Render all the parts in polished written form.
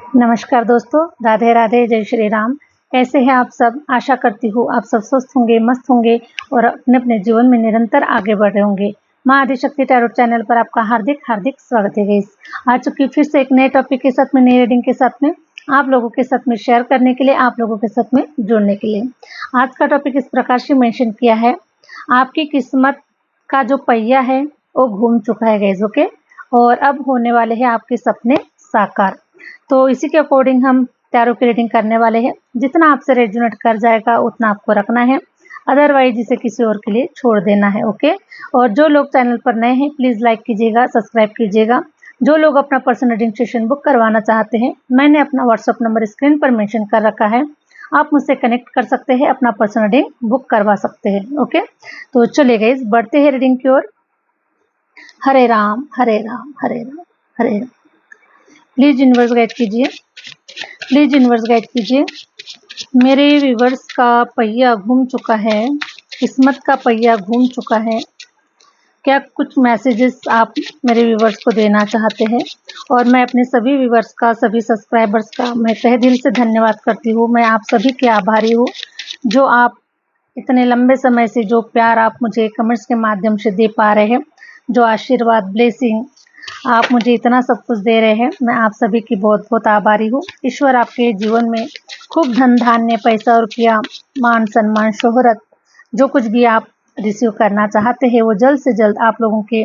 नमस्कार दोस्तों, राधे राधे, जय श्री राम। कैसे हैं आप सब? आशा करती हूँ आप सब स्वस्थ होंगे, मस्त होंगे और अपने अपने जीवन में निरंतर आगे बढ़ रहे होंगे। माँ आदिशक्ति टैरोट चैनल पर आपका हार्दिक हार्दिक स्वागत है गाइस। आ चुकी फिर से एक नए टॉपिक के साथ में, नई रीडिंग के साथ में, आप लोगों के साथ में शेयर करने के लिए, आप लोगों के साथ में जुड़ने के लिए। आज का टॉपिक इस प्रकार से मेंशन किया है, आपकी किस्मत का जो पहिया है वो घूम चुका है गाइस, ओके, और अब होने वाले हैं आपके सपने साकार। तो इसी के अकॉर्डिंग हम टैरो की रीडिंग करने वाले हैं। जितना आपसे रेजोनेट कर जाएगा उतना आपको रखना है, अदरवाइज इसे किसी और के लिए छोड़ देना है, ओके। और जो लोग चैनल पर नए हैं प्लीज़ लाइक कीजिएगा, सब्सक्राइब कीजिएगा। जो लोग अपना पर्सनल रीडिंग सेशन बुक करवाना चाहते हैं, मैंने अपना व्हाट्सअप नंबर स्क्रीन पर मेंशन कर रखा है, आप मुझसे कनेक्ट कर सकते हैं, अपना पर्सनल रीडिंग बुक करवा सकते हैं, ओके। तो चलिए गाइस, बढ़ते हैं रीडिंग की ओर। हरे राम हरे राम हरे राम हरे राम। प्लीज यूनिवर्स गाइड कीजिए, प्लीज यूनिवर्स गाइड कीजिए। मेरे व्यूवर्स का पहिया घूम चुका है, किस्मत का पहिया घूम चुका है। क्या कुछ मैसेजेस आप मेरे व्यूवर्स को देना चाहते हैं? और मैं अपने सभी व्यूवर्स का, सभी सब्सक्राइबर्स का मैं तहे दिल से धन्यवाद करती हूँ। मैं आप सभी के आभारी हूँ, जो आप इतने लंबे समय से जो प्यार आप मुझे कमेंट्स के माध्यम से दे पा रहे हैं, जो आशीर्वाद, ब्लेसिंग आप मुझे इतना सब कुछ दे रहे हैं, मैं आप सभी की बहुत बहुत आभारी हूँ। ईश्वर आपके जीवन में खूब धन धान्य, पैसा, रुपया, मान सम्मान, शोहरत, जो कुछ भी आप रिसीव करना चाहते हैं वो जल्द से जल्द आप लोगों के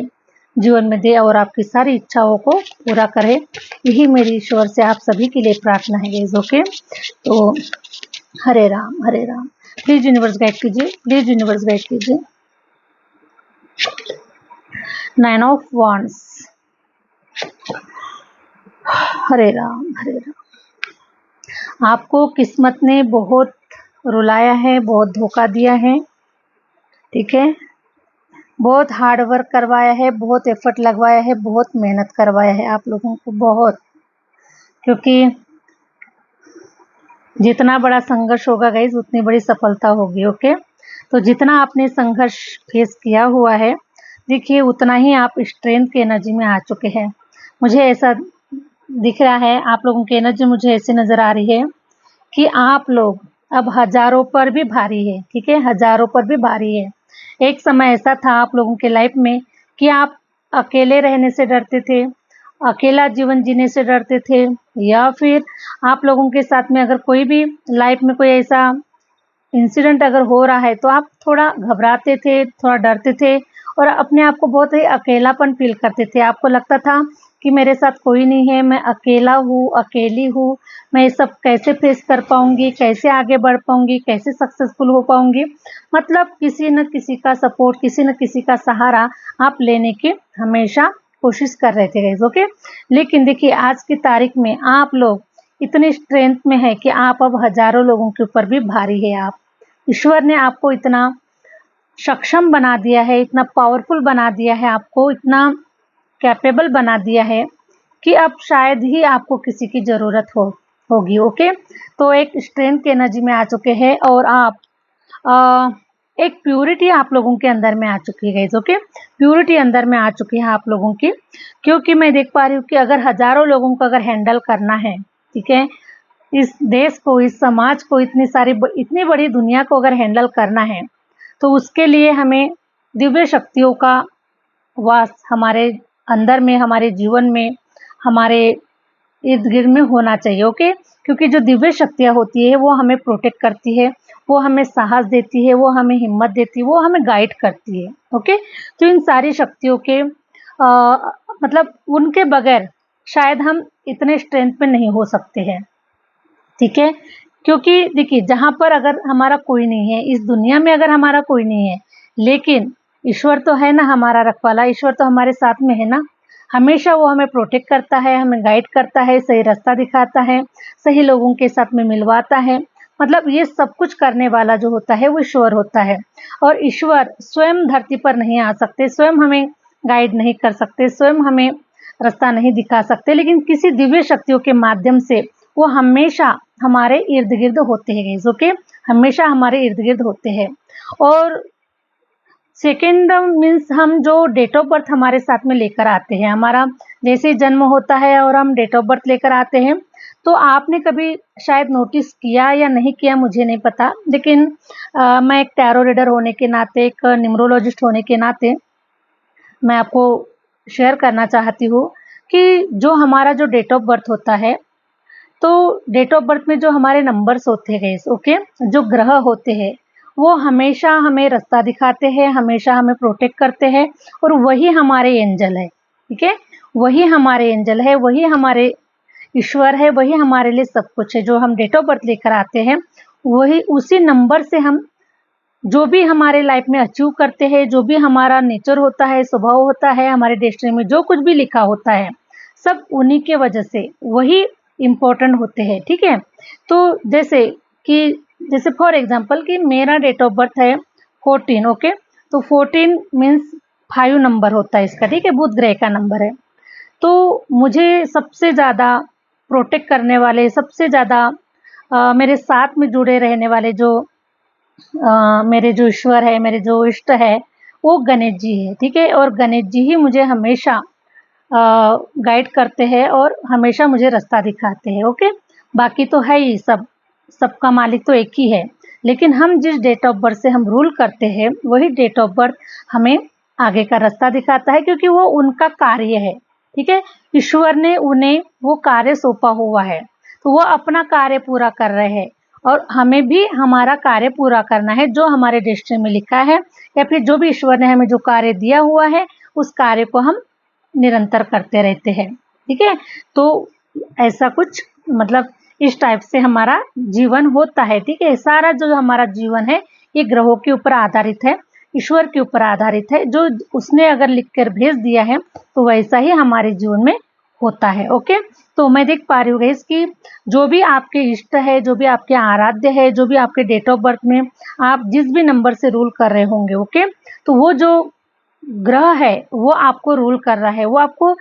जीवन में दे और आपकी सारी इच्छाओं को पूरा करे। यही मेरी ईश्वर से आप सभी के लिए प्रार्थना है गाइस, ओके। तो हरे राम हरे राम। प्लीज यूनिवर्स गाइड कीजिए, प्लीज यूनिवर्स गाइड कीजिए। 9 ऑफ वांड्स। हरे राम हरे राम। आपको किस्मत ने बहुत रुलाया है, बहुत धोखा दिया है, ठीक है। बहुत हार्ड वर्क करवाया है, बहुत एफर्ट लगवाया है, बहुत मेहनत करवाया है आप लोगों को, बहुत। क्योंकि जितना बड़ा संघर्ष होगा गाइस उतनी बड़ी सफलता होगी, ओके। तो जितना आपने संघर्ष फेस किया हुआ है, देखिए उतना ही आप स्ट्रेंथ की एनर्जी में आ चुके हैं। मुझे ऐसा दिख रहा है, आप लोगों की एनर्जी मुझे ऐसी नज़र आ रही है कि आप लोग अब हजारों पर भी भारी है, ठीक है, हजारों पर भी भारी है। एक समय ऐसा था आप लोगों के लाइफ में कि आप अकेले रहने से डरते थे, अकेला जीवन जीने से डरते थे, या फिर आप लोगों के साथ में अगर कोई भी लाइफ में कोई ऐसा इंसिडेंट अगर हो रहा है तो आप थोड़ा घबराते थे, थोड़ा डरते थे और अपने आप को बहुत ही अकेलापन फील करते थे। आपको लगता था कि मेरे साथ कोई नहीं है, मैं अकेला हूँ, अकेली हूँ, मैं ये सब कैसे फेस कर पाऊँगी, कैसे आगे बढ़ पाऊँगी, कैसे सक्सेसफुल हो पाऊँगी। मतलब किसी न किसी का सपोर्ट, किसी न किसी का सहारा आप लेने की हमेशा कोशिश कर रहे थे गाइस, ओके। लेकिन देखिए आज की तारीख में आप लोग इतने स्ट्रेंथ में है कि आप अब हजारों लोगों के ऊपर भी भारी है। आप, ईश्वर ने आपको इतना सक्षम बना दिया है, इतना पावरफुल बना दिया है, आपको इतना कैपेबल बना दिया है कि अब शायद ही आपको किसी की ज़रूरत होगी, ओके। तो एक स्ट्रेंथ की एनर्जी में आ चुके हैं और आप एक प्यूरिटी आप लोगों के अंदर में आ चुकी है गाइस, ओके। प्यूरिटी अंदर में आ चुकी है आप लोगों की, क्योंकि मैं देख पा रही हूँ कि अगर हजारों लोगों को अगर हैंडल करना है, ठीक है, इस देश को, इस समाज को, इतनी बड़ी दुनिया को अगर हैंडल करना है तो उसके लिए हमें दिव्य शक्तियों का वास हमारे अंदर में, हमारे जीवन में, हमारे इर्द गिर्द में होना चाहिए, ओके। क्योंकि जो दिव्य शक्तियाँ होती है वो हमें प्रोटेक्ट करती है, वो हमें साहस देती है, वो हमें हिम्मत देती है, वो हमें गाइड करती है, ओके। तो इन सारी शक्तियों के मतलब उनके बगैर शायद हम इतने स्ट्रेंथ में नहीं हो सकते हैं, ठीक है। क्योंकि देखिए जहाँ पर अगर हमारा कोई नहीं है, इस दुनिया में अगर हमारा कोई नहीं है, लेकिन ईश्वर तो है ना हमारा रखवाला, ईश्वर तो हमारे साथ में है ना। हमेशा वो हमें प्रोटेक्ट करता है, हमें गाइड करता है, सही रास्ता दिखाता है, सही लोगों के साथ में मिलवाता है। मतलब ये सब कुछ करने वाला जो होता है वो ईश्वर होता है। और ईश्वर स्वयं धरती पर नहीं आ सकते, स्वयं हमें गाइड नहीं कर सकते, स्वयं हमें रास्ता नहीं दिखा सकते, लेकिन किसी दिव्य शक्तियों के माध्यम से वो हमेशा हमारे इर्द गिर्द होते हैं गाइस, ओके। हमेशा हमारे इर्द गिर्द होते हैं। और सेकेंड मीन्स हम जो डेट ऑफ बर्थ हमारे साथ में लेकर आते हैं, हमारा जैसे जन्म होता है और हम डेट ऑफ बर्थ लेकर आते हैं, तो आपने कभी शायद नोटिस किया या नहीं किया मुझे नहीं पता, लेकिन मैं एक टैरो रीडर होने के नाते, एक न्यूमरोलॉजिस्ट होने के नाते मैं आपको शेयर करना चाहती हूँ कि जो हमारा जो डेट ऑफ बर्थ होता है, तो डेट ऑफ बर्थ में जो हमारे नंबर्स होते हैं, ओके, जो ग्रह होते हैं वो हमेशा हमें रास्ता दिखाते हैं, हमेशा हमें प्रोटेक्ट करते हैं, और वही हमारे एंजल है। ठीक है, वही हमारे एंजल है, वही हमारे ईश्वर है, वही हमारे लिए सब कुछ है। जो हम डेट ऑफ बर्थ लेकर आते हैं वही, उसी नंबर से हम जो भी हमारे लाइफ में अचीव करते हैं, जो भी हमारा नेचर होता है, स्वभाव होता है, हमारे डेस्टिनी में जो कुछ भी लिखा होता है, सब उन्हीं के वजह से वही इम्पोर्टेंट होते हैं। ठीक है, तो जैसे फॉर एग्जांपल कि मेरा डेट ऑफ बर्थ है 14, ओके, तो 14 मीन्स 5 नंबर होता है इसका। ठीक है, बुध ग्रह का नंबर है। तो मुझे सबसे ज़्यादा प्रोटेक्ट करने वाले, सबसे ज़्यादा मेरे साथ में जुड़े रहने वाले जो मेरे जो ईश्वर है, मेरे जो इष्ट है, वो गणेश जी है। ठीक है, और गणेश जी ही मुझे हमेशा गाइड करते हैं और हमेशा मुझे रास्ता दिखाते हैं। ओके, बाकी तो है ही, सबका मालिक तो एक ही है, लेकिन हम जिस डेट ऑफ बर्थ से हम रूल करते हैं वही डेट ऑफ बर्थ हमें आगे का रास्ता दिखाता है, क्योंकि वो उनका कार्य है। ठीक है, ईश्वर ने उन्हें वो कार्य सौंपा हुआ है, तो वो अपना कार्य पूरा कर रहे हैं, और हमें भी हमारा कार्य पूरा करना है जो हमारे डेस्टिनी में लिखा है, या फिर जो भी ईश्वर ने हमें जो कार्य दिया हुआ है उस कार्य को हम निरंतर करते रहते हैं। ठीक है, तो ऐसा कुछ मतलब इस टाइप से हमारा जीवन होता है। ठीक है, सारा जो हमारा जीवन है ये ग्रहों के ऊपर आधारित है, ईश्वर के ऊपर आधारित है। जो उसने अगर लिख कर भेज दिया है तो वैसा ही हमारे जीवन में होता है। ओके, तो मैं देख पा रही हूँ गाइस कि जो भी आपके इष्ट है, जो भी आपके आराध्य है, जो भी आपके डेट ऑफ बर्थ में आप जिस भी नंबर से रूल कर रहे होंगे, ओके, तो वो जो ग्रह है वो आपको रूल कर रहा है, वो आपको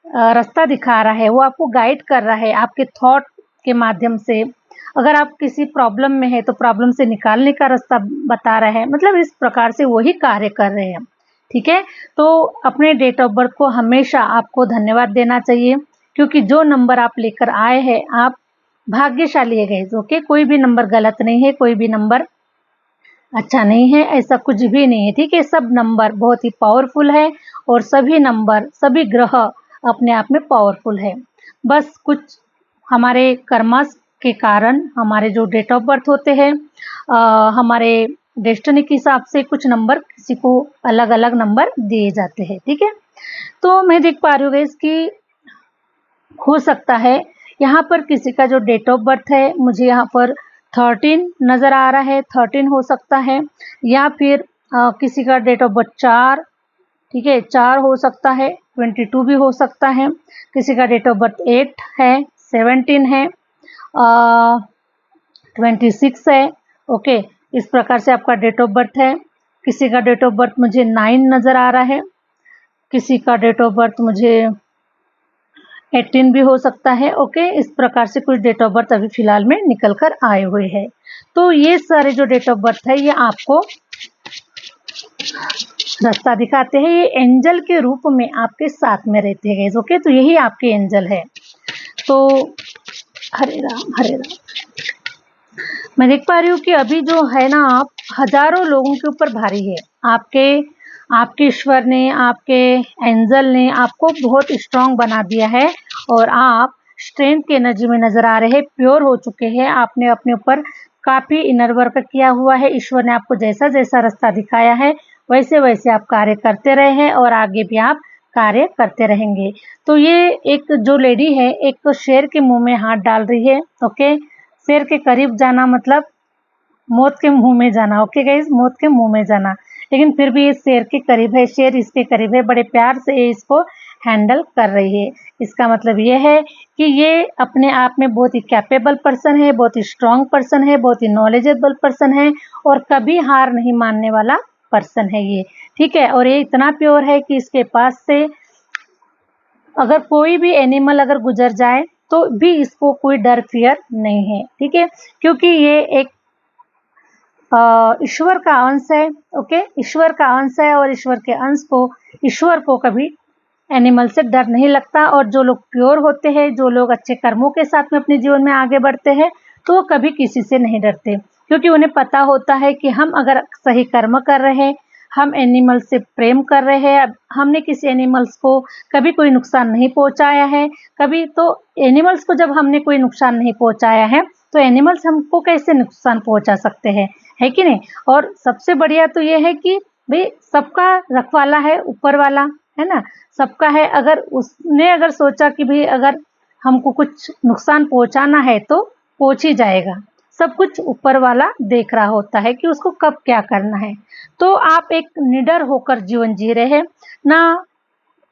रास्ता दिखा रहा है, वो आपको गाइड कर रहा है आपके थॉट के माध्यम से। अगर आप किसी प्रॉब्लम में है तो प्रॉब्लम से निकालने का रास्ता बता रहा है, मतलब इस प्रकार से वही कार्य कर रहे हैं। ठीक है, तो अपने डेट ऑफ बर्थ को हमेशा आपको धन्यवाद देना चाहिए, क्योंकि जो नंबर आप लेकर आए हैं आप भाग्यशाली है गाइस। ओके, कोई भी नंबर गलत नहीं है, कोई भी नंबर अच्छा नहीं है, ऐसा कुछ भी नहीं है। ठीक है, सब नंबर बहुत ही पावरफुल है, और सभी नंबर, सभी ग्रह अपने आप में पावरफुल है। बस कुछ हमारे कर्मस के कारण हमारे जो डेट ऑफ बर्थ होते हैं, हमारे डेस्टिनी के हिसाब से कुछ नंबर किसी को अलग अलग नंबर दिए जाते हैं। ठीक है, तो मैं देख पा रही हूँ गाइस कि हो सकता है यहाँ पर किसी का जो डेट ऑफ बर्थ है, मुझे यहाँ पर 13 नज़र आ रहा है, 13 हो सकता है, या फिर किसी का डेट ऑफ बर्थ 4, ठीक है, 4 हो सकता है, 22 भी हो सकता है, किसी का डेट ऑफ बर्थ 8 है, 17 है, 26 है। ओके, इस प्रकार से आपका डेट ऑफ बर्थ है। किसी का डेट ऑफ बर्थ मुझे 9 नज़र आ रहा है, किसी का डेट ऑफ बर्थ मुझे 18 भी हो सकता है। ओके, इस प्रकार से कुछ डेट ऑफ बर्थ अभी फिलहाल में निकल कर आए हुए हैं। तो ये सारे जो डेट ऑफ बर्थ है ये आपको रास्ता दिखाते हैं, ये एंजल के रूप में आपके साथ में रहते हैं। ओके, तो यही आपके एंजल है। तो हरे राम हरे राम। मैं देख पा रही हूँ कि अभी जो है ना, आप हजारों लोगों के ऊपर भारी है। आपके ईश्वर ने, आपके एंजल ने आपको बहुत स्ट्रांग बना दिया है, और आप स्ट्रेंथ की एनर्जी में नजर आ रहे हैं, प्योर हो चुके हैं। आपने अपने ऊपर काफी इनर वर्क किया हुआ है। ईश्वर ने आपको जैसा जैसा रास्ता दिखाया है वैसे वैसे आप कार्य करते रहे हैं, और आगे भी आप कार्य करते रहेंगे। तो ये एक जो लेडी है, एक शेर के मुंह में हाथ डाल रही है। ओके, शेर के करीब जाना मतलब मौत के मुंह में जाना। ओके गाइस, मौत के मुंह में जाना, लेकिन फिर भी ये शेर के करीब है, शेर इसके करीब है, बड़े प्यार से ये इसको हैंडल कर रही है। इसका मतलब ये है कि ये अपने आप में बहुत ही कैपेबल पर्सन है, बहुत ही स्ट्रांग पर्सन है, बहुत ही नॉलेजेबल पर्सन है, और कभी हार नहीं मानने वाला पर्सन है ये। ठीक है, और ये इतना प्योर है कि इसके पास से अगर कोई भी एनिमल अगर गुजर जाए तो भी इसको कोई डर फियर नहीं है। ठीक है, क्योंकि ये एक ईश्वर का अंश है। ओके, ईश्वर का अंश है, और ईश्वर के अंश को, ईश्वर को कभी एनिमल से डर नहीं लगता। और जो लोग प्योर होते हैं, जो लोग अच्छे कर्मों के साथ में अपने जीवन में आगे बढ़ते हैं, तो वो कभी किसी से नहीं डरते, क्योंकि उन्हें पता होता है कि हम अगर सही कर्म कर रहे हैं, हम एनिमल से प्रेम कर रहे हैं, हमने किसी एनिमल्स को कभी कोई नुकसान नहीं पहुंचाया है, कभी तो एनिमल्स को जब हमने कोई नुकसान नहीं पहुंचाया है, तो एनिमल्स हमको कैसे नुकसान पहुंचा सकते हैं, है कि नहीं। और सबसे बढ़िया तो ये है कि भाई सबका रखवाला है ऊपर वाला, है ना, सबका है। अगर उसने अगर सोचा कि भाई अगर हमको कुछ नुकसान पहुंचाना है तो पहुंच ही जाएगा। सब कुछ ऊपर वाला देख रहा होता है कि उसको कब क्या करना है। तो आप एक निडर होकर जीवन जी रहे हैं, ना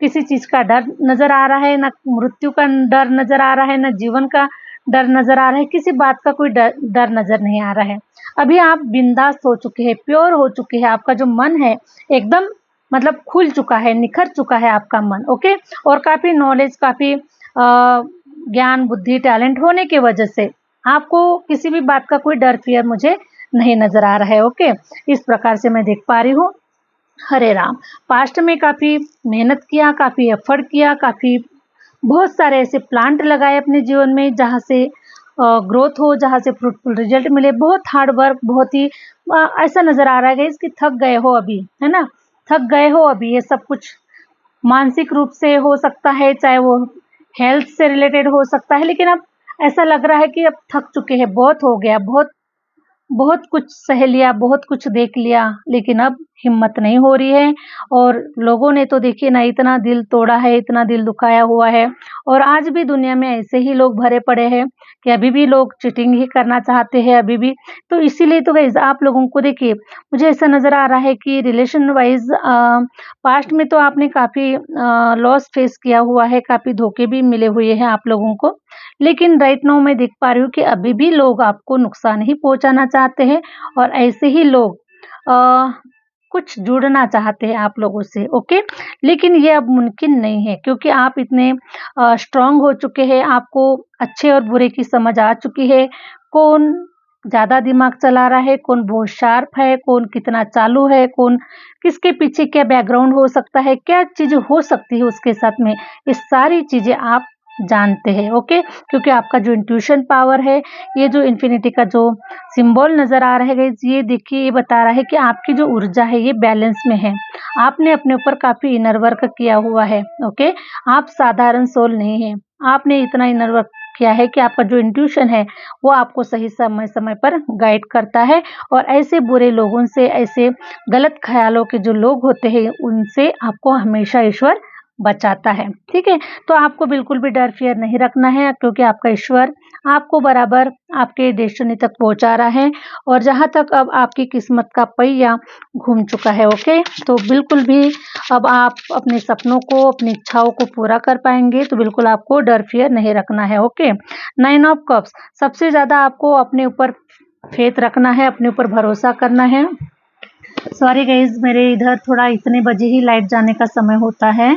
किसी चीज का डर नजर आ रहा है, ना मृत्यु का डर नजर आ रहा है, ना जीवन का डर नजर आ रहा है, किसी बात का कोई डर नजर नहीं आ रहा है। अभी आप बिंदास हो चुके हैं, प्योर हो चुके हैं, आपका जो मन है एकदम मतलब खुल चुका है, निखर चुका है आपका मन। ओके, और काफी नॉलेज, काफी ज्ञान, बुद्धि, टैलेंट होने की वजह से आपको किसी भी बात का कोई डर, फियर मुझे नहीं नजर आ रहा है। ओके, इस प्रकार से मैं देख पा रही हूँ। हरे राम, पास्ट में काफी मेहनत किया, काफी एफर्ट किया, काफी बहुत सारे ऐसे प्लांट लगाए अपने जीवन में जहाँ से ग्रोथ हो, जहाँ से फ्रूटफुल रिजल्ट मिले। बहुत हार्ड वर्क, बहुत ही ऐसा नजर आ रहा है कि थक गए हो अभी, है ना, थक गए हो अभी। ये सब कुछ मानसिक रूप से हो सकता है, चाहे वो हेल्थ से रिलेटेड हो सकता है, लेकिन अब ऐसा लग रहा है कि अब थक चुके हैं, बहुत हो गया, बहुत बहुत कुछ सह लिया, बहुत कुछ देख लिया, लेकिन अब हिम्मत नहीं हो रही है। और लोगों ने तो देखिए ना इतना दिल तोड़ा है, इतना दिल दुखाया हुआ है, और आज भी दुनिया में ऐसे ही लोग भरे पड़े हैं कि अभी भी लोग चीटिंग ही करना चाहते हैं अभी भी। तो इसीलिए तो गाइस आप लोगों को देखिए, मुझे ऐसा नज़र आ रहा है कि रिलेशन वाइज पास्ट में तो आपने काफ़ी लॉस फेस किया हुआ है, काफ़ी धोखे भी मिले हुए हैं आप लोगों को, लेकिन राइट नाउ मैं देख पा रही हूँ कि अभी भी लोग आपको नुकसान ही पहुंचाना चाहते हैं, और ऐसे ही लोग कुछ जुड़ना चाहते हैं आप लोगों से। ओके, लेकिन ये अब मुमकिन नहीं है, क्योंकि आप इतने स्ट्रांग हो चुके हैं, आपको अच्छे और बुरे की समझ आ चुकी है, कौन ज़्यादा दिमाग चला रहा है, कौन बहुत शार्प है, कौन कितना चालू है, कौन किसके पीछे क्या बैकग्राउंड हो सकता है, क्या चीज़ हो सकती है उसके साथ में, ये सारी चीज़ें आप जानते हैं। ओके, क्योंकि आपका जो इंट्यूशन पावर है, ये जो इन्फिनिटी का जो सिंबल नज़र आ रहा है गाइस, ये देखिए, ये बता रहा है कि आपकी जो ऊर्जा है ये बैलेंस में है। आपने अपने ऊपर काफ़ी इनर वर्क किया हुआ है। ओके, आप साधारण सोल नहीं है, आपने इतना इनर वर्क किया है कि आपका जो इंट्यूशन है वो आपको सही समय समय पर गाइड करता है, और ऐसे बुरे लोगों से, ऐसे गलत ख्यालों के जो लोग होते हैं, उनसे आपको हमेशा ईश्वर बचाता है। ठीक है, तो आपको बिल्कुल भी डर फियर नहीं रखना है, क्योंकि आपका ईश्वर आपको बराबर आपके डेस्टिनी तक पहुंचा रहा है, और जहां तक अब आपकी किस्मत का पहिया घूम चुका है। ओके, तो बिल्कुल भी अब आप अपने सपनों को, अपनी इच्छाओं को पूरा कर पाएंगे, तो बिल्कुल आपको डर फियर नहीं रखना है। ओके, 9 ऑफ कप्स, सबसे ज़्यादा आपको अपने ऊपर फेथ रखना है, अपने ऊपर भरोसा करना है। सॉरी गाइज, मेरे इधर थोड़ा इतने बजे ही लाइट जाने का समय होता है,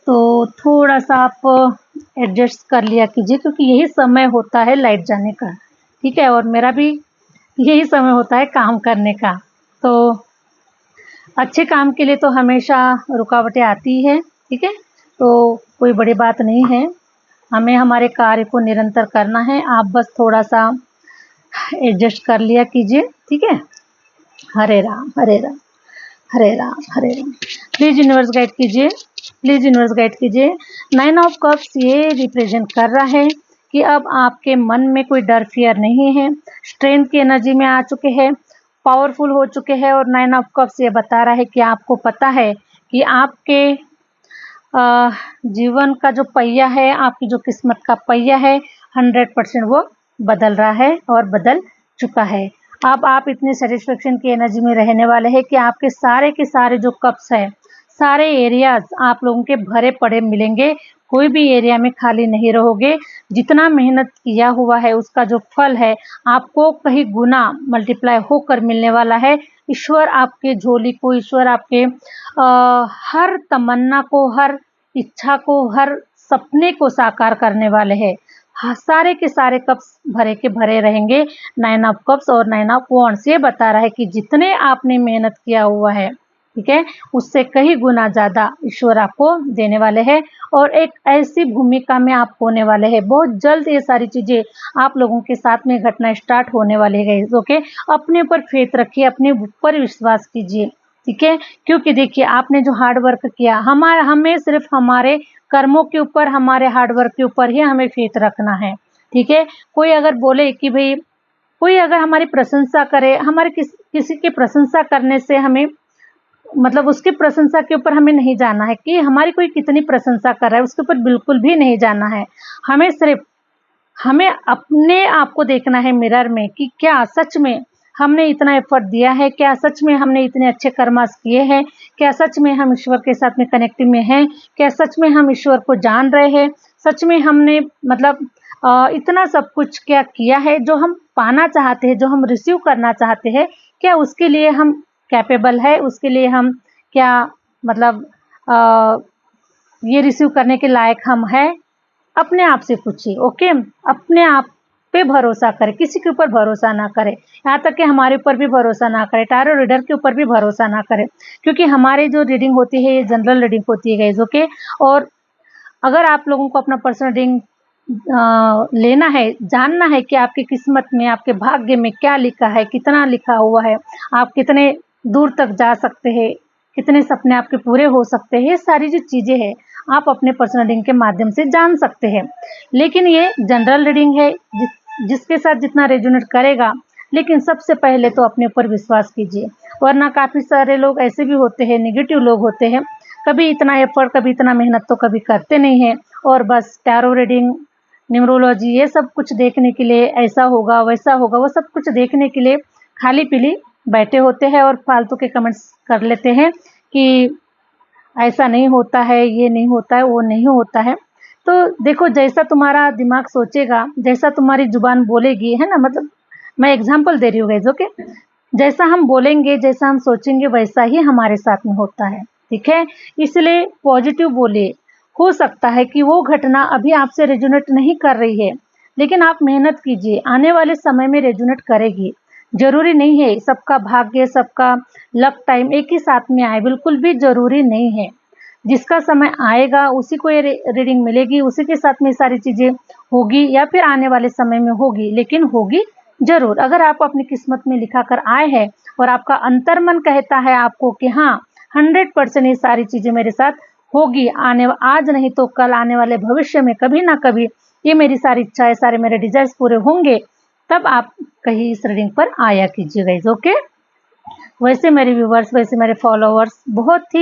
तो थोड़ा सा आप एडजस्ट कर लिया कीजिए, क्योंकि यही समय होता है लाइट जाने का। ठीक है, और मेरा भी यही समय होता है काम करने का। तो अच्छे काम के लिए तो हमेशा रुकावटें आती है। ठीक है, तो कोई बड़ी बात नहीं है, हमें हमारे कार्य को निरंतर करना है, आप बस थोड़ा सा एडजस्ट कर लिया कीजिए। ठीक है, हरे राम हरे राम हरे राम हरे राम। प्लीज यूनिवर्स गाइड कीजिए, प्लीज यूनिवर्स गाइड कीजिए। 9 ऑफ कप्स ये रिप्रेजेंट कर रहा है कि अब आपके मन में कोई डर फियर नहीं है, स्ट्रेंथ की एनर्जी में आ चुके हैं, पावरफुल हो चुके हैं। और 9 ऑफ कप्स ये बता रहा है कि आपको पता है कि आपके जीवन का जो पहिया है, आपकी जो किस्मत का पहिया है, 100% वो बदल रहा है और बदल चुका है। अब आप इतने सेटिस्फेक्शन की एनर्जी में रहने वाले हैं कि आपके सारे के सारे जो कप्स है, सारे एरियाज आप लोगों के भरे पड़े मिलेंगे, कोई भी एरिया में खाली नहीं रहोगे। जितना मेहनत किया हुआ है उसका जो फल है आपको कहीं गुना मल्टीप्लाई होकर मिलने वाला है। ईश्वर आपके झोली को, ईश्वर आपके हर तमन्ना को, हर इच्छा को, हर सपने को साकार करने वाले हैं। सारे के सारे कप्स भरे के भरे रहेंगे। 9 ऑफ कप्स और 9 ऑफ वॉन्ड्स ये बता रहा है कि जितने आपने मेहनत किया हुआ है, ठीक है, उससे कहीं गुना ज़्यादा ईश्वर आपको देने वाले हैं और एक ऐसी भूमिका में आप होने वाले हैं। बहुत जल्द ये सारी चीज़ें आप लोगों के साथ में घटना स्टार्ट होने वाली है। ओके, अपने ऊपर फेथ रखिए, अपने ऊपर विश्वास कीजिए, ठीक है, क्योंकि देखिए आपने जो हार्ड वर्क किया, हमें सिर्फ हमारे कर्मों के ऊपर, हमारे हार्ड वर्क के ऊपर ही हमें फेथ रखना है, ठीक है। कोई अगर बोले कि भाई, कोई अगर हमारी प्रशंसा करे, हमारे किसी की प्रशंसा करने से हमें मतलब उसकी प्रशंसा के ऊपर हमें नहीं जाना है कि हमारी कोई कितनी प्रशंसा कर रहा है, उसके ऊपर बिल्कुल भी नहीं जाना है। हमें सिर्फ हमें अपने आप को देखना है मिरर में कि क्या सच में हमने इतना एफर्ट दिया है, क्या सच में हमने इतने अच्छे कर्मास किए हैं, क्या सच में हम ईश्वर के साथ में कनेक्टिव में हैं, क्या सच में हम ईश्वर को जान रहे हैं, सच में हमने मतलब इतना सब कुछ क्या किया है जो हम पाना चाहते हैं, जो हम रिसीव करना चाहते हैं, क्या उसके लिए हम कैपेबल है, उसके लिए हम क्या मतलब ये रिसीव करने के लायक हम हैं। अपने आप से पूछिए, ओके, अपने आप पे भरोसा करें, किसी के ऊपर भरोसा ना करें, यहाँ तक कि हमारे ऊपर भी भरोसा ना करें, टैरो रीडर के ऊपर भी भरोसा ना करें, क्योंकि हमारी जो रीडिंग होती है ये जनरल रीडिंग होती है गाइस, ओके। और अगर आप लोगों को अपना पर्सनल रीडिंग लेना है, जानना है कि आपकी किस्मत में, आपके भाग्य में क्या लिखा है, कितना लिखा हुआ है, आप कितने दूर तक जा सकते हैं, कितने सपने आपके पूरे हो सकते हैं, ये सारी जो चीज़ें हैं आप अपने पर्सनल रीडिंग के माध्यम से जान सकते हैं। लेकिन ये जनरल रीडिंग है, जिसके साथ जितना रेजोनेट करेगा, लेकिन सबसे पहले तो अपने ऊपर विश्वास कीजिए, वरना काफ़ी सारे लोग ऐसे भी होते हैं, नेगेटिव लोग होते हैं, कभी इतना एफर्ट, कभी इतना मेहनत तो कभी करते नहीं हैं, और बस टैरो रीडिंग, न्यूमरोलॉजी ये सब कुछ देखने के लिए, ऐसा होगा वैसा होगा, वो सब कुछ देखने के लिए खाली पीली बैठे होते हैं और फालतू के कमेंट्स कर लेते हैं कि ऐसा नहीं होता है, ये नहीं होता है, वो नहीं होता है। तो देखो, जैसा तुम्हारा दिमाग सोचेगा, जैसा तुम्हारी जुबान बोलेगी, है ना, मतलब मैं एग्जांपल दे रही हूँ गाइस, ओके। जैसा हम बोलेंगे, जैसा हम सोचेंगे, वैसा ही हमारे साथ में होता है, ठीक है। इसलिए पॉजिटिव बोलिए। हो सकता है कि वो घटना अभी आपसे रेजोनेट नहीं कर रही है, लेकिन आप मेहनत कीजिए, आने वाले समय में रेजोनेट करेगी। जरूरी नहीं है सबका भाग्य, सबका लक टाइम एक ही साथ में आए, बिल्कुल भी जरूरी नहीं है। जिसका समय आएगा उसी को ये रीडिंग मिलेगी, उसी के साथ में सारी चीज़ें होगी, या फिर आने वाले समय में होगी, लेकिन होगी जरूर। अगर आप अपनी किस्मत में लिखा कर आए हैं और आपका अंतर्मन कहता है आपको कि हाँ 100% ये सारी चीज़ें मेरे साथ होगी, आज नहीं तो कल, आने वाले भविष्य में कभी ना कभी ये मेरी सारी इच्छाएं, सारे मेरे डिजायर्स पूरे होंगे, तब आप कहीं इस रीडिंग पर आया कीजिए गाइस, ओके। वैसे मेरे व्यूवर्स, वैसे मेरे फॉलोवर्स बहुत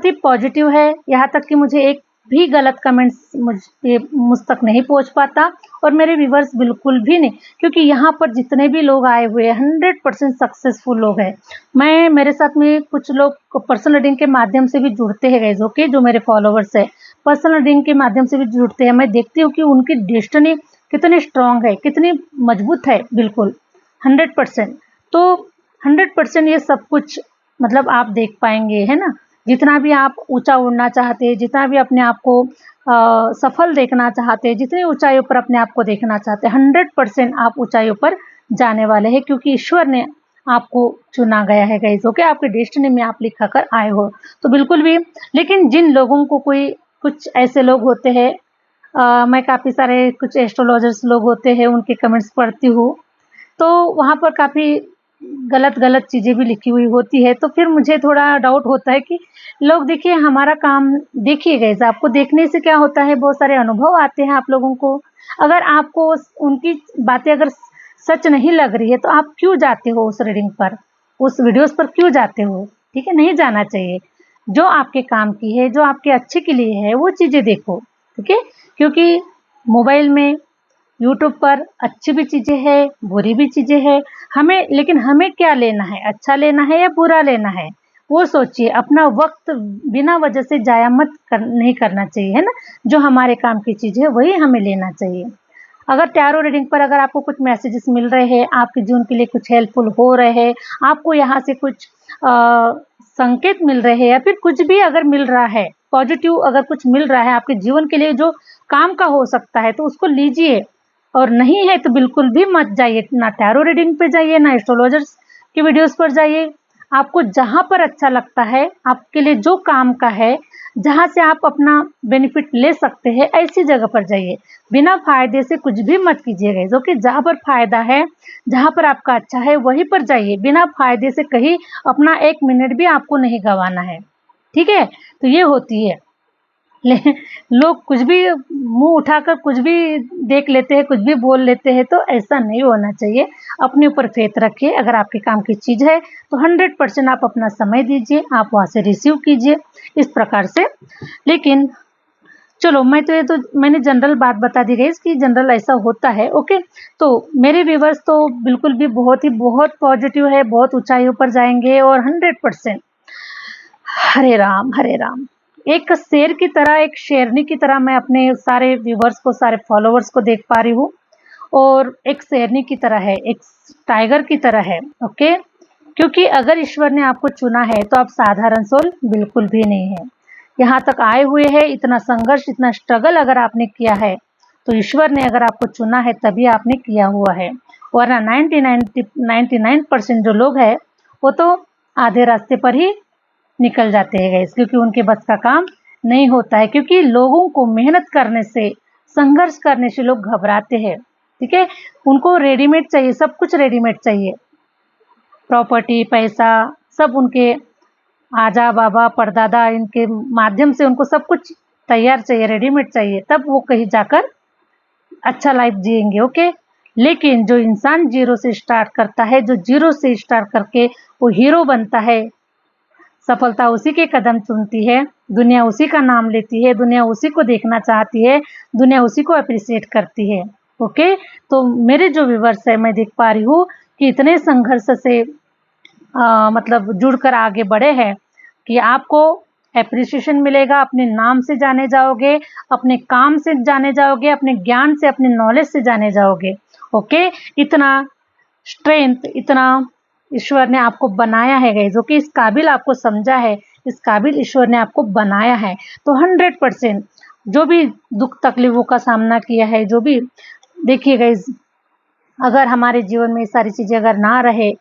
ही पॉजिटिव है, यहाँ तक कि मुझे एक भी गलत कमेंट्स मुझ तक नहीं पहुँच पाता, और मेरे व्यूवर्स बिल्कुल भी नहीं, क्योंकि यहाँ पर जितने भी लोग आए हुए हैं 100% सक्सेसफुल लोग हैं। मेरे साथ में कुछ लोग पर्सनल रीडिंग के माध्यम से भी जुड़ते हैं गाइस, ओके, जो मेरे फॉलोवर्स है पर्सनल रीडिंग के माध्यम से भी जुड़ते हैं। मैं देखती हूँ कि उनकी डेस्टिनी कितनी स्ट्रांग है, कितनी मजबूत है, बिल्कुल 100%। तो 100% ये सब कुछ मतलब आप देख पाएंगे, है ना। जितना भी आप ऊंचा उड़ना चाहते हैं, जितना भी अपने आप को सफल देखना चाहते हैं, जितनी ऊंचाइयों पर अपने आप को देखना चाहते हैं, 100% आप ऊंचाइयों पर जाने वाले हैं, क्योंकि ईश्वर ने आपको चुना गया है गाइस, ओके। आपके डेस्टिनी में आप लिखा कर आए हो, तो बिल्कुल भी। लेकिन जिन लोगों को कुछ ऐसे लोग होते हैं, मैं काफ़ी सारे कुछ एस्ट्रोलॉजर्स लोग होते हैं, उनके कमेंट्स पढ़ती हूँ, तो वहाँ पर काफ़ी गलत चीज़ें भी लिखी हुई होती है, तो फिर मुझे थोड़ा डाउट होता है कि लोग, देखिए हमारा काम देखिए गाइस, आपको देखने से क्या होता है, बहुत सारे अनुभव आते हैं आप लोगों को। अगर आपको उनकी बातें अगर सच नहीं लग रही है, तो आप क्यों जाते हो उस रीडिंग पर, उस वीडियोस पर क्यों जाते हो, ठीक है, नहीं जाना चाहिए। जो आपके काम की है, जो आपके अच्छे के लिए है, वो चीज़ें देखो, ठीक है। क्योंकि मोबाइल में, यूट्यूब पर अच्छी भी चीज़ें हैं, बुरी भी चीज़ें हैं, लेकिन हमें क्या लेना है, अच्छा लेना है या बुरा लेना है, वो सोचिए। अपना वक्त बिना वजह से जाया नहीं करना चाहिए, है ना। जो हमारे काम की चीज़ है वही हमें लेना चाहिए। अगर टैरो रीडिंग पर अगर आपको कुछ मैसेजेस मिल रहे हैं, आपके जीवन के लिए कुछ हेल्पफुल हो रहे हैं, आपको यहाँ से कुछ संकेत मिल रहे हैं, या फिर कुछ भी अगर मिल रहा है पॉजिटिव, अगर कुछ मिल रहा है आपके जीवन के लिए जो काम का हो सकता है, तो उसको लीजिए। और नहीं है तो बिल्कुल भी मत जाइए, ना टैरो रीडिंग पे जाइए, ना एस्ट्रोलॉजर्स की वीडियोस पर जाइए। आपको जहाँ पर अच्छा लगता है, आपके लिए जो काम का है, जहाँ से आप अपना बेनिफिट ले सकते हैं, ऐसी जगह पर जाइए। बिना फ़ायदे से कुछ भी मत कीजिएगा, जो कि जहाँ पर फ़ायदा है, जहाँ पर आपका अच्छा है, वहीं पर जाइए। बिना फ़ायदे से कहीं अपना 1 मिनट भी आपको नहीं गँवाना है, ठीक है? तो ये होती है। लोग कुछ भी मुँह उठाकर कुछ भी देख लेते हैं, कुछ भी बोल लेते हैं, तो ऐसा नहीं होना चाहिए। अपने ऊपर फ़ेथ रखिए, अगर आपके काम की चीज़ है तो 100% आप अपना समय दीजिए, आप वहाँ से रिसीव कीजिए, इस प्रकार से। लेकिन चलो, मैंने जनरल बात बता दी गाइस कि जनरल ऐसा होता है, ओके। तो मेरे व्यूअर्स तो बिल्कुल भी बहुत पॉजिटिव है, बहुत ऊंचाइयों पर जाएंगे और 100%। हरे राम हरे राम। एक शेर की तरह, एक शेरनी की तरह मैं अपने सारे व्यूवर्स को, सारे फॉलोवर्स को देख पा रही हूँ, और एक शेरनी की तरह है, एक टाइगर की तरह है, ओके। क्योंकि अगर ईश्वर ने आपको चुना है तो आप साधारण सोल बिल्कुल भी नहीं है। यहाँ तक आए हुए हैं, इतना संघर्ष, इतना स्ट्रगल अगर आपने किया है, तो ईश्वर ने अगर आपको चुना है तभी आपने किया हुआ है। वरना 99% जो लोग हैं वो तो आधे रास्ते पर ही निकल जाते हैं गाइस, क्योंकि उनके बस का काम नहीं होता है। क्योंकि लोगों को मेहनत करने से, संघर्ष करने से लोग घबराते हैं, ठीक है। उनको रेडीमेड चाहिए, सब कुछ रेडीमेड चाहिए, प्रॉपर्टी, पैसा, सब उनके आजा बाबा परदादा इनके माध्यम से उनको सब कुछ तैयार चाहिए, रेडीमेड चाहिए, तब वो कहीं जाकर अच्छा लाइफ जिएंगे, ओके। लेकिन जो इंसान जीरो से स्टार्ट करता है, जो जीरो से स्टार्ट करके वो हीरो बनता है, सफलता उसी के कदम चूमती है, दुनिया उसी का नाम लेती है, दुनिया उसी को देखना चाहती है, दुनिया उसी को अप्रिशिएट करती है, ओके। तो मेरे जो व्यूवर्स है, मैं देख पा रही हूँ कि इतने संघर्ष से मतलब जुड़कर आगे बढ़े हैं कि आपको एप्रिसिएशन मिलेगा, अपने नाम से जाने जाओगे, अपने काम से जाने जाओगे, अपने ज्ञान से, अपने नॉलेज से जाने जाओगे, ओके। इतना स्ट्रेंथ, इतना ईश्वर ने आपको बनाया है गाइस, जो कि इस काबिल आपको समझा है, इस काबिल ईश्वर ने आपको बनाया है। तो 100% जो भी दुख तकलीफों का सामना किया है, जो भी, देखिए गाइस, अगर हमारे जीवन में ये सारी चीज़ें अगर ना रहे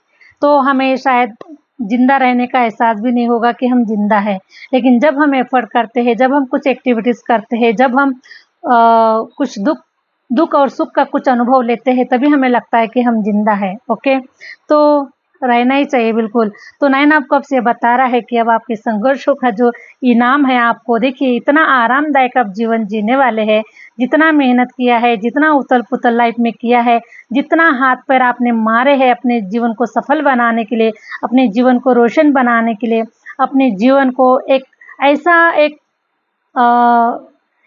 तो हमें शायद जिंदा रहने का एहसास भी नहीं होगा कि हम जिंदा हैं। लेकिन जब हम एफर्ट करते हैं, जब हम कुछ एक्टिविटीज़ करते हैं, जब हम कुछ दुख और सुख का कुछ अनुभव लेते हैं, तभी हमें लगता है कि हम जिंदा हैं, ओके। तो रहना ही चाहिए बिल्कुल। तो नैन आपको अब से बता रहा है कि अब आपके संघर्षों का जो इनाम है, आपको देखिए इतना आरामदायक आप जीवन जीने वाले हैं, जितना मेहनत किया है, जितना उथल पुथल लाइफ में किया है, जितना हाथ पैर आपने मारे हैं अपने जीवन को सफल बनाने के लिए, अपने जीवन को रोशन बनाने के लिए, अपने जीवन को ऐसा एक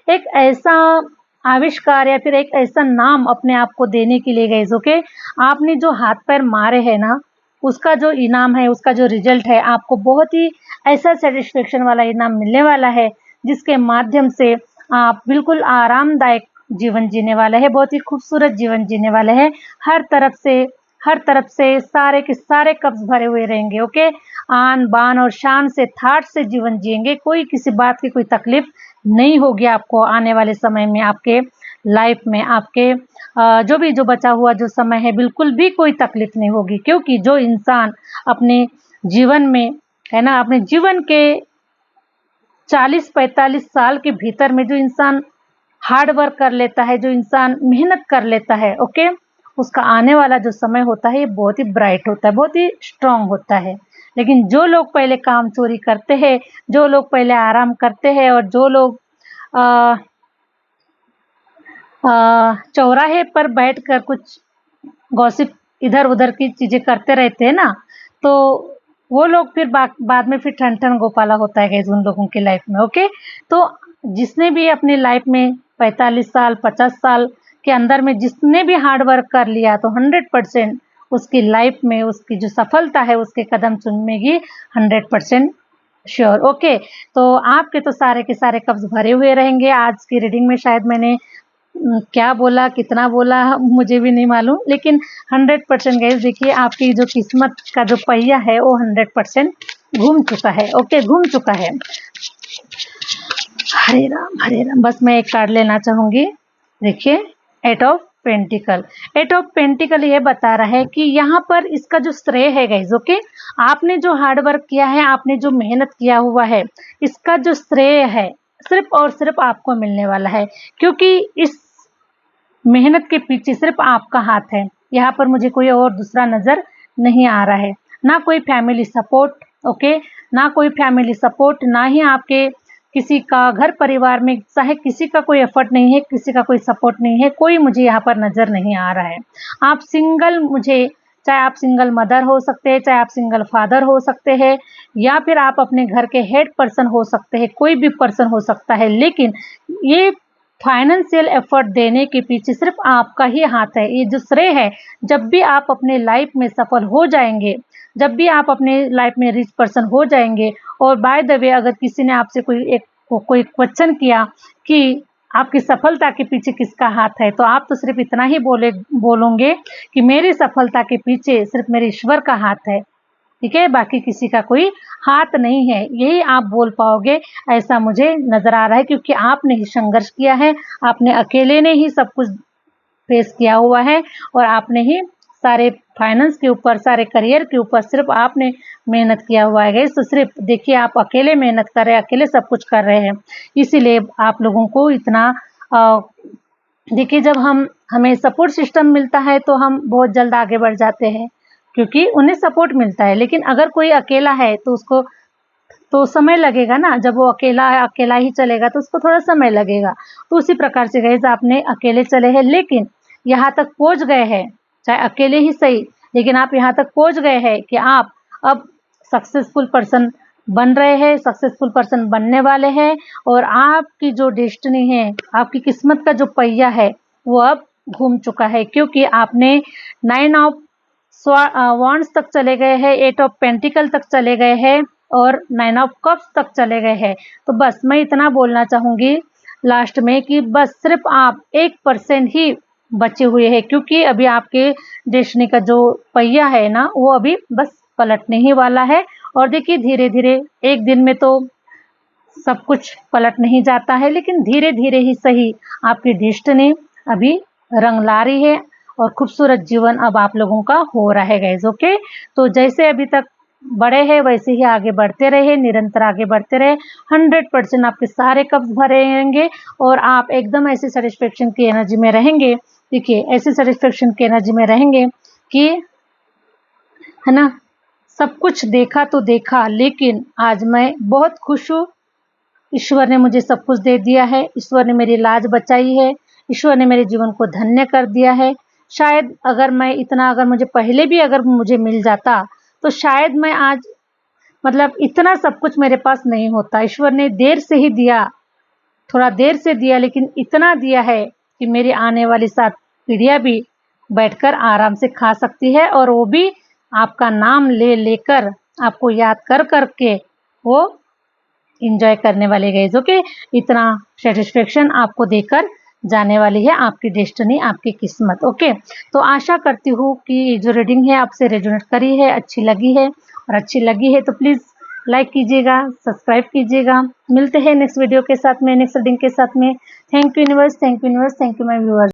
एक ऐसा आविष्कार या फिर एक ऐसा नाम अपने आप को देने के लिए गए, जो कि आपने जो हाथ पैर मारे हैं ना, उसका जो इनाम है, उसका जो रिजल्ट है, आपको बहुत ही ऐसा सेटिस्फेक्शन वाला इनाम मिलने वाला है, जिसके माध्यम से आप बिल्कुल आरामदायक जीवन जीने वाले हैं, बहुत ही खूबसूरत जीवन जीने वाले हैं। हर तरफ से सारे के सारे कब्ज भरे हुए रहेंगे, ओके। आन बान और शान से, थाट से जीवन जिएंगे, कोई किसी बात की कोई तकलीफ नहीं होगी आपको आने वाले समय में, आपके लाइफ में, आपके जो बचा हुआ जो समय है, बिल्कुल भी कोई तकलीफ नहीं होगी। क्योंकि जो इंसान अपने जीवन में, है ना, अपने जीवन के 40-45 साल के भीतर में जो इंसान हार्ड वर्क कर लेता है, जो इंसान मेहनत कर लेता है, ओके, उसका आने वाला जो समय होता है ये बहुत ही ब्राइट होता है, बहुत ही स्ट्रांग होता है। लेकिन जो लोग पहले काम चोरी करते हैं, जो लोग पहले आराम करते हैं, और जो लोग चौराहे पर बैठकर कुछ गॉसिप इधर उधर की चीजें करते रहते हैं ना, तो वो लोग फिर बाद में फिर ठन ठन गोपाला होता है उन लोगों की लाइफ में, ओके। तो जिसने भी अपनी लाइफ में 45 साल 50 साल के अंदर में जिसने भी हार्ड वर्क कर लिया, तो 100% उसकी लाइफ में उसकी जो सफलता है उसके कदम चूमेगी, 100% श्योर, ओके। तो आपके तो सारे के सारे कब्ज भरे हुए रहेंगे। आज की रीडिंग में शायद मैंने क्या बोला, कितना बोला, मुझे भी नहीं मालूम, लेकिन 100% गाइस, देखिए आपकी जो किस्मत का जो पहिया है वो 100% घूम चुका है, ओके, घूम चुका है। हरे राम हरे राम। बस मैं एक कार्ड लेना चाहूंगी, देखिए 8 ऑफ पेंटिकल। 8 ऑफ पेंटिकल ये बता रहा है कि यहाँ पर इसका जो श्रेय है गाइज, ओके, आपने जो हार्ड वर्क किया है, आपने जो मेहनत किया हुआ है, इसका जो श्रेय है सिर्फ और सिर्फ आपको मिलने वाला है, क्योंकि इस मेहनत के पीछे सिर्फ आपका हाथ है। यहाँ पर मुझे कोई और दूसरा नजर नहीं आ रहा है, ना कोई फैमिली सपोर्ट, ओके, ना कोई फैमिली सपोर्ट, ना ही आपके किसी का घर परिवार में चाहे किसी का कोई एफर्ट नहीं है, किसी का कोई सपोर्ट नहीं है, कोई मुझे यहाँ पर नजर नहीं आ रहा है। आप सिंगल, मुझे चाहे आप सिंगल मदर हो सकते हैं, चाहे आप सिंगल फादर हो सकते हैं, या फिर आप अपने घर के हेड पर्सन हो सकते हैं, कोई भी पर्सन हो सकता है, लेकिन ये फाइनेंशियल एफर्ट देने के पीछे सिर्फ आपका ही हाथ है। ये जो श्रेय है, जब भी आप अपने लाइफ में सफल हो जाएंगे, जब भी आप अपने लाइफ में रिच पर्सन हो जाएंगे, और बाय द वे अगर किसी ने आपसे कोई क्वेश्चन किया कि आपकी सफलता के पीछे किसका हाथ है, तो आप तो सिर्फ इतना ही बोलोगे कि मेरी सफलता के पीछे सिर्फ मेरे ईश्वर का हाथ है, ठीक है, बाकी किसी का कोई हाथ नहीं है, यही आप बोल पाओगे, ऐसा मुझे नजर आ रहा है, क्योंकि आपने ही संघर्ष किया है, आपने अकेले ने ही सब कुछ फेस किया हुआ है, और आपने ही सारे फाइनेंस के ऊपर, सारे करियर के ऊपर सिर्फ आपने मेहनत किया हुआ है। तो सिर्फ देखिए, आप अकेले मेहनत कर रहे हैं, अकेले सब कुछ कर रहे हैं, इसीलिए आप लोगों को इतना देखिए, जब हमें सपोर्ट सिस्टम मिलता है तो हम बहुत जल्द आगे बढ़ जाते हैं, क्योंकि उन्हें सपोर्ट मिलता है, लेकिन अगर कोई अकेला है तो उसको तो समय लगेगा ना, जब वो अकेला ही चलेगा तो उसको थोड़ा समय लगेगा। तो उसी प्रकार से गाइस, आपने अकेले चले हैं, लेकिन यहाँ तक पहुँच गए हैं, चाहे अकेले ही सही, लेकिन आप यहाँ तक पहुँच गए हैं कि आप अब सक्सेसफुल पर्सन बन रहे हैं, सक्सेसफुल पर्सन बनने वाले हैं, और आपकी जो डेस्टिनी है, आपकी किस्मत का जो पहिया है, वो अब घूम चुका है, क्योंकि आपने 9 ऑफ वॉन्ड्स तक चले गए हैं, 8 ऑफ पेंटिकल तक चले गए हैं, और 9 ऑफ कप्स तक चले गए हैं। तो बस मैं इतना बोलना चाहूँगी लास्ट में कि बस सिर्फ आप 1% ही बचे हुए हैं, क्योंकि अभी आपके डेस्टिनी का जो पहिया है ना, वो अभी बस पलटने ही वाला है। और देखिए, धीरे धीरे, एक दिन में तो सब कुछ पलट नहीं जाता है, लेकिन धीरे धीरे ही सही आपकी डेस्टिनी अभी रंग ला रही है, और खूबसूरत जीवन अब आप लोगों का हो रहा है गाइज, ओके। तो जैसे अभी तक बढ़े हैं, वैसे ही आगे बढ़ते रहे, निरंतर आगे बढ़ते रहे, 100% आपके सारे कप्स भरे रहेंगे, और आप एकदम ऐसी सेटिस्फेक्शन की एनर्जी में रहेंगे। देखिए, ऐसी सेटिस्फेक्शन की एनर्जी में रहेंगे कि, है ना, सब कुछ देखा तो देखा, लेकिन आज मैं बहुत खुश हूँ। ईश्वर ने मुझे सब कुछ दे दिया है, ईश्वर ने मेरी लाज बचाई है, ईश्वर ने मेरे जीवन को धन्य कर दिया है। शायद अगर मैं इतना, अगर मुझे पहले भी अगर मुझे मिल जाता, तो शायद मैं आज, मतलब इतना सब कुछ मेरे पास नहीं होता। ईश्वर ने देर से ही दिया, थोड़ा देर से दिया, लेकिन इतना दिया है कि मेरी आने वाली 7 पीढ़ियाँ भी बैठकर आराम से खा सकती है, और वो भी आपका नाम ले लेकर, आपको याद कर करके वो एंजॉय करने वाले गाइस, ओके। इतना सेटिस्फेक्शन आपको देकर जाने वाली है आपकी डेस्टिनी, आपकी किस्मत, ओके। तो आशा करती हूँ कि जो रीडिंग है आपसे रेजोनेट करी है, अच्छी लगी है, और अच्छी लगी है तो प्लीज़ लाइक कीजिएगा, सब्सक्राइब कीजिएगा। मिलते हैं नेक्स्ट वीडियो के साथ में, नेक्स्ट रीडिंग के साथ में। Thank you universe, thank you universe, thank you my viewers.